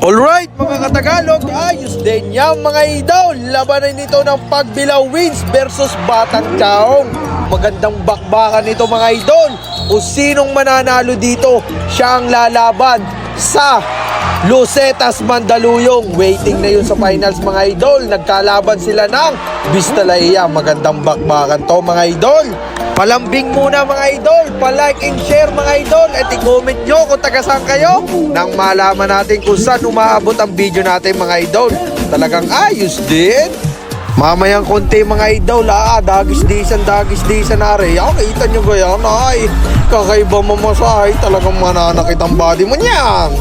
Alright mga Katagalog, ayos din yan mga idol. Labanan nito ng Pagbilao Wins versus Batang Chaong. Magandang bakbakan nito mga idol. Kung sinong mananalo dito, siya ang lalaban sa Lucetas Mandaluyong. Waiting na yun sa finals mga idol. Nagkalaban sila ng Vistalaia. Magandang bakbakan to mga idol. Palambing muna mga idol, pa-like and share mga idol, at i-comment nyo kung taga-saan kayo nang malaman natin kung saan umaabot ang video natin mga idol. Talagang ayos din. Mamayang konti mga idol, dagis-disan na rin. Kita nyo ba yan? Ay, kakaiba mamasahe, talagang mananakit ang body mo niyan.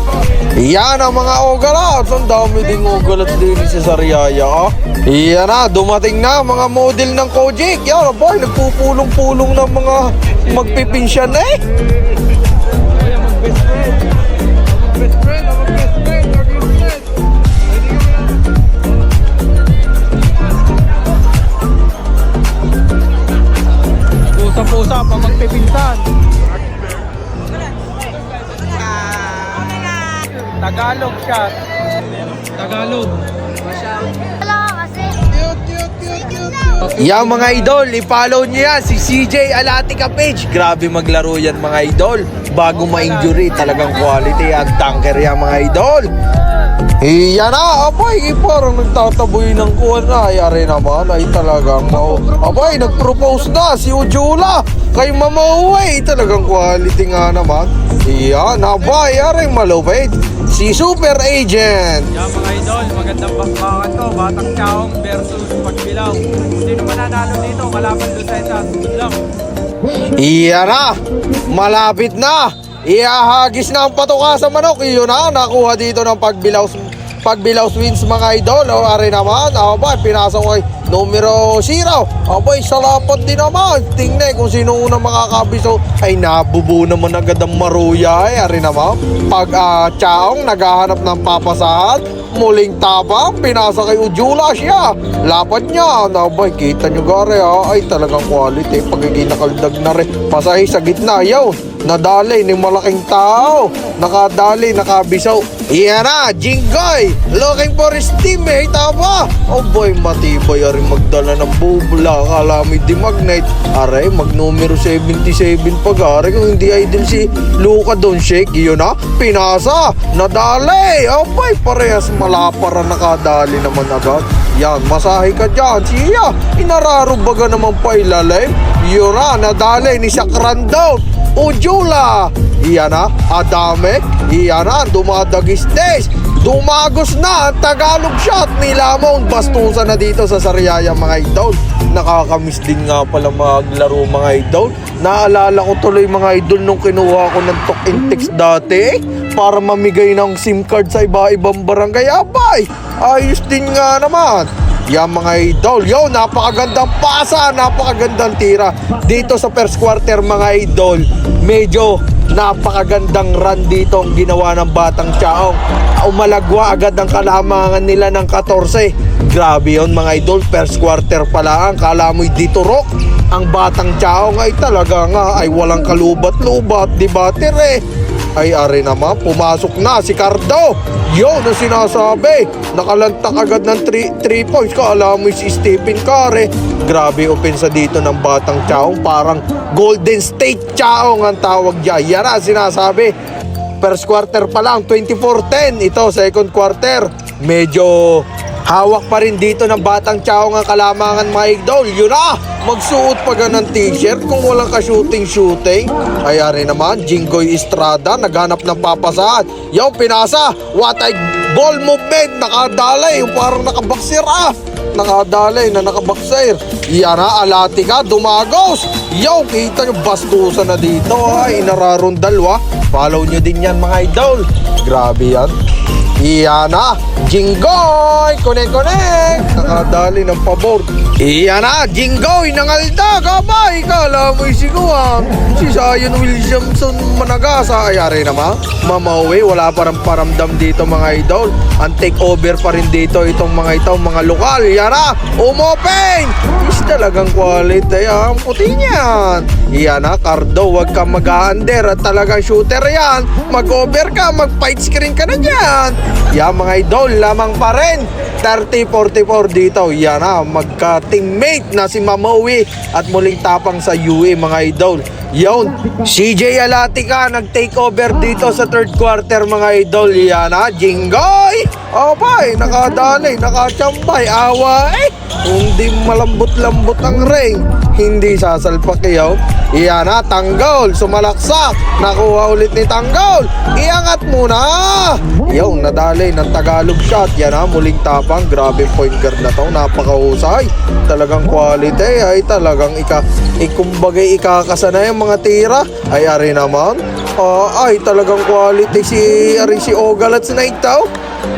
Yan ang mga ogalat. Ang dami ding ogalat din sa Sariaya. Yan na, dumating na mga model ng Kojik. Yan, boy, nagpupulong-pulong ng mga magpipinsyan eh. Pusa-pusa pa magpipinsan. Tagalog shot. Tagalog. Yan mga idol, i-follow nyo yan si CJ Alatica page. Grabe maglaro yan mga idol. Bago ma-injury, talagang quality yan. Tanker yan mga idol. Yan na, abay, parang nagtataboy ng kuwan na. Ayari naman, ay talagang abay, nag-propose na si Ujula kay Mama Uwe. Talagang quality nga naman. Yan, abay, ayari malupit si Super Agent. Yan mga idol, magandang bakbakan to. Batang Chaong versus Pagbilao. Sino mananalo dito? Kalaban doon sa isa. Lang. Iyan na, malapit na. Iahagis na ang patuka sa manok. Iyon na, nakuha dito ng Pagbilao Wins mga idol. O ari naman, abay, pinasa ko kay numero 0. Abay, salapat din naman. Tingnan kung sino unang makakabiso. Ay, nabubo naman agad ang Maruya. Ay, ari naman, Chaong naghahanap ng papasahan. Muling tabang, pinasa kay Ujula siya. Lapad niya. Abay, kita nyo gare ha. Ay, talagang quality. Pagiging nakaldag na rin. Pasahi sa gitna. Yaw, nadali ni malaking tao. Nakadali, nakabisaw. Iyan na, Jinggoy, looking for his teammate, tama? Oh boy, matibay, aring magdala ng bubla. Akala may di magnet. Aray, mag-numero 77 pag aray. Kung hindi idol si Luka Doncic, yun na, pinasa, nadali. Oh boy, parehas malapara, nakadali naman agad. Yan, masahe ka dyan. Siya, inararubaga naman pa ilalim. Yun na, nadali ni Sakrandon Ujula. Iyan na, Adame. Iyan na, dumadagis-des. Dumagos na ang Tagalog shot ni Lamong. Bastusan na dito sa Sariaya mga idol. Nakakamiss din nga pala maglaro mga idol. Naalala ko tuloy mga idol nung kinuha ko ng talk and text dati para mamigay ng SIM card sa iba-ibang barangay. Abay, ayos din nga naman. Yan mga idol, yo, napakagandang pasa, napakagandang tira dito sa first quarter mga idol. Medyo napakagandang run dito ang ginawa ng Batang Chaong. Umalagwa agad ang kalamangan nila ng 14. Grabe yun mga idol, first quarter pa lang. Kala mo'y dito rock. Ang Batang Chaong ay talaga nga ay walang kalubat-lubat, di ba tire? Ay ari naman, pumasok na si Cardo. Yun ang sinasabi. Nakalantak agad ng 3 points. Kala mo si Stephen Curry. Grabe opensa dito ng Batang Chaong. Parang Golden State Chaong ang tawag dyan. Yan ang sinasabi. First quarter pa lang, 24-10. Ito, second quarter. Medyo hawak pa rin dito ng Batang Chaong ang kalamangan mga idol. Yun na, magsuot pa ng t-shirt kung walang ka-shooting. Ay ari naman, Jinggoy Estrada naghanap ng papasahan. Yung pinasa, what a ball movement. Nakadalay, yung parang nakabaksir nakadalay na nakabaksir. Yan na, Alatica, dumagos. Yo, kita nyo, bastusan na dito. Ay, inararong dalawa. Follow nyo din yan mga idol. Grabe yan. Iyan na, Jinggoy, connect. Nakadali ng pabor. Iyan na, Jinggoy, nangaldag. Abay, kala mo'y siguan. Si Zion Williamson Managasa. Ayari naman, Mama Uwe, wala parang paramdam dito mga idol. Ang take over pa rin dito itong mga lokal. Iyan na, umopen. Is talagang quality ang puti niyan. Iyan na, Cardo, wag kang mag-under at talagang shooter yan. Mag-over ka, mag-fight screen ka na dyan. Yan mga idol, lamang pa rin 30-44 dito. Yan na, magka-teammate na si Mamowi at muling tapang sa UE mga idol. Yon, CJ Alatica nag-take over dito sa third quarter mga idol. Yan na, Jinggoy! Abay, nakadali, nakachambay, away! Hindi malambot-lambot ang ring, hindi sasalpak yaw. Iyan na, Tanggol, sumalaksak, nakuha ulit ni Tanggol, iangat muna. Yaw, nadali ng Tagalog shot. Yan na, muling tapang, grabe point guard na to, napakahusay. Talagang quality, ay talagang kumbagay ikakasana yung mga tira. Ay ari naman, ay talagang quality si Ogalats na itaw.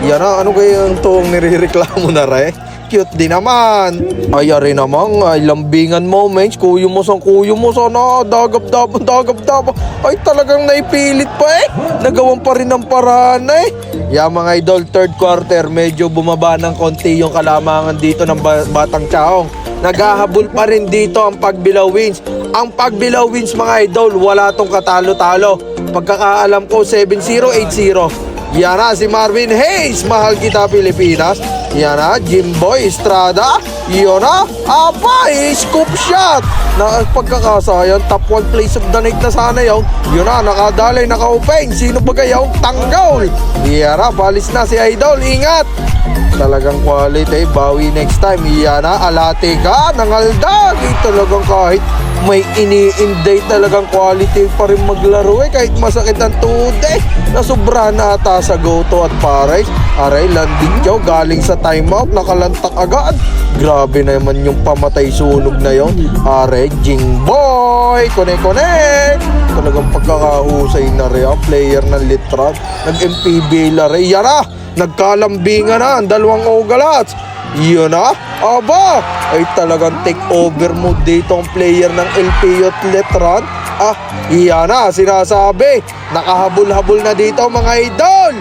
Yan na, ano kayo yung tuong nirereklamo na re? Cute din naman. Ay ari naman, ay lambingan moments. Kuyo mo sana, dagap-dap. Ay talagang naipilit pa eh. Nagawan pa rin ng paraan eh. Yan mga idol, third quarter, medyo bumaba ng konti yung kalamangan dito ng Batang Chaong. Naghahabol pa rin dito ang Pagbilao Wins. Ang Pagbilao Wins mga idol, wala tong katalo-talo. Pagkakaalam ko, 7-0, 8-0. Yan na, si Marvin Hayes, mahal kita Pilipinas. Yan na, Jimboy Estrada. Yan na, scoop shot. Na pagkakasayang, top 1 place of the night na sana yun. Yun na, nakadalay, naka-open. Sino ba kayaw? Tanggol. Yan na, balis na si Idol, ingat. Talagang quality, bawi next time. Yan na, Alatica, nangaldag. Talagang kahit may ini-inday talagang quality pa rin maglaro eh. Kahit masakit ang tuhod eh. Nasubra na ata sa Goto at Pares. Aray, landing Joe, galing sa timeout, nakalantak agad. Grabe naman yung pamatay sunog na yon. Aray, Jingboy, kone-kone. Talagang pagkakahusay na rin ang player ng Litran. Nag-MPB la rin. Yan na, nagkalambingan na ang dalawang Ogalats. Yun na, ay talagang take over mo dito ang player ng LPU at Letran. Iyan na, sinasabi, nakahabol-habol na dito mga idol.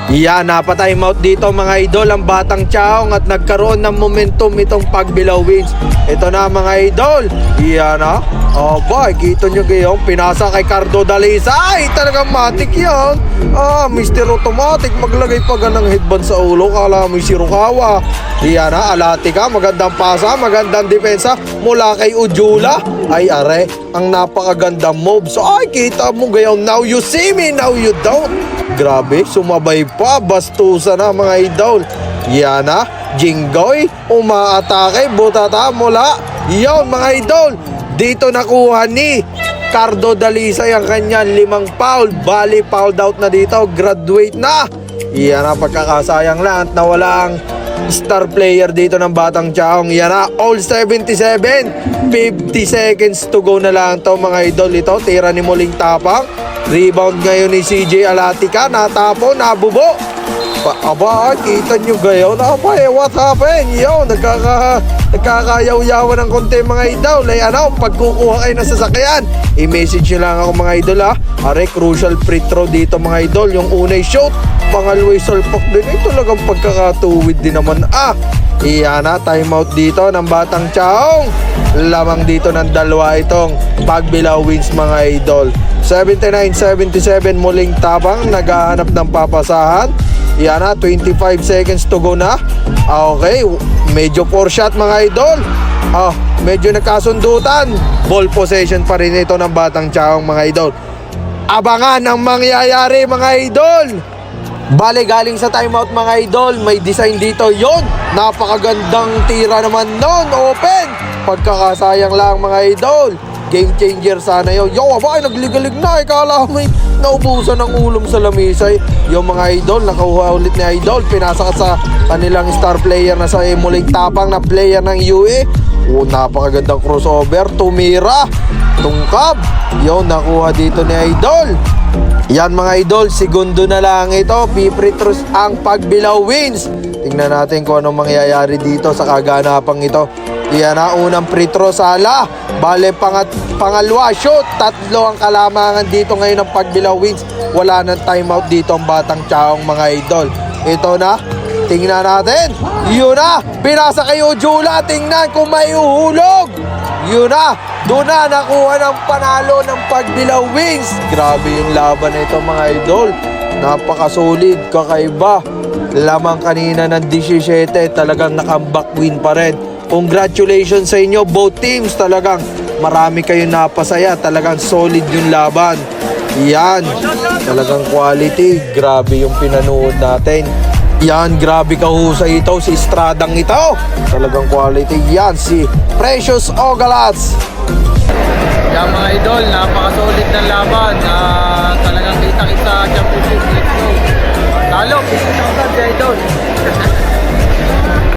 Iyan, napatime out dito mga idol ang Batang Chaong at nagkaroon ng momentum itong Pagbilao Wins. Ito na mga idol, iyan na, kita nyo gayong pinasa kay Cardo Dalisa. Ay, talagang matik yan. Mr. Automatic, maglagay pa ganang headband sa ulo, kala mo si Rukawa. Iyan na, Alatica, magandang pasa, magandang depensa mula kay Ujula. Ay are, ang napakagandang moves. Ay, kita mo gayon, now you see me, now you don't. Grabe, sumabay pa, bastusa na mga idol. Yan na, Jinggoy, umaatake, butata mula. Yon mga idol, dito nakuha ni Cardo Dalisay ang kanyang 5 foul. Bali, fouled out na dito, graduate na. Yan na, pagkakasayang lang at nawala ang star player dito ng Batang Chaong. Yan na, all 77, 50 seconds to go na lang to mga idol. Ito, tira ni muling tapang. Rebound ngayon ni CJ Alatica, natapo, nabubo. Kita nyo gayon. What happened? Yo, nagkakayaw-yawan ng konti mga idol. Ay pagkukuha kayo ng sasakyan, i-message nyo lang ako mga idol ha. Are, crucial free throw dito mga idol. Yung unay shoot, pangalaway salpak din. Ay, talagang pagkakatuwid din naman. Iyan na, timeout dito ng Batang Chaong. Lamang dito ng dalawa itong Pagbilao Wins mga idol. 79-77 muling tapang, naghahanap ng papasahan. Yan na, 25 seconds to go na. Okay, medyo 4 shot mga idol. Medyo nagkasundutan. Ball possession pa rin ito ng Batang Chaong mga idol. Abangan ang mangyayari mga idol. Bale, galing sa timeout mga idol, may design dito yon. Napakagandang tira naman nun, open. Pagkakasayang lang mga idol. Game changer sana yun. Nagligalig na. Kala may naubusan ng ulong sa lamisay. Yung mga idol, nakuha ulit ni Idol. Pinasa sa kanilang star player na sa muling tapang na player ng UE. Napakagandang crossover. Tumira. Tungkab. Yung nakuha dito ni Idol. Yan mga idol, segundo na lang ito. Free throws ang Pagbilao Wins. Tingnan natin kung anong mangyayari dito sa kaganapang ito. Yan na, unang free throw sala. Bale, pangalwa, shoot. 3 ang kalamangan dito ngayon ng Pagbilao Wins. Wala nang timeout dito ang Batang Chaong mga idol. Ito na, tingnan natin. Yun na, pinasa kay Ujula. Tingnan kung may uhulog. Yun na, doon na nakuha ng panalo ng Pagbilao Wins. Grabe yung laban na ito mga idol. Napakasolid, kakaiba. lamang kanina ng 17, talagang nakambak win pa rin. Congratulations sa inyo both teams, talagang marami kayong napasaya, talagang solid yung laban. Yan, talagang quality, grabe yung pinanood natin. Yan, grabe kahusay ito, si Estradang ito, talagang quality. Yan, si Precious Ogalats. Yan mga idol, napaka-solid ng laban. Talagang kita-kita championship. Let's go. Talo, isa-isa ka idol.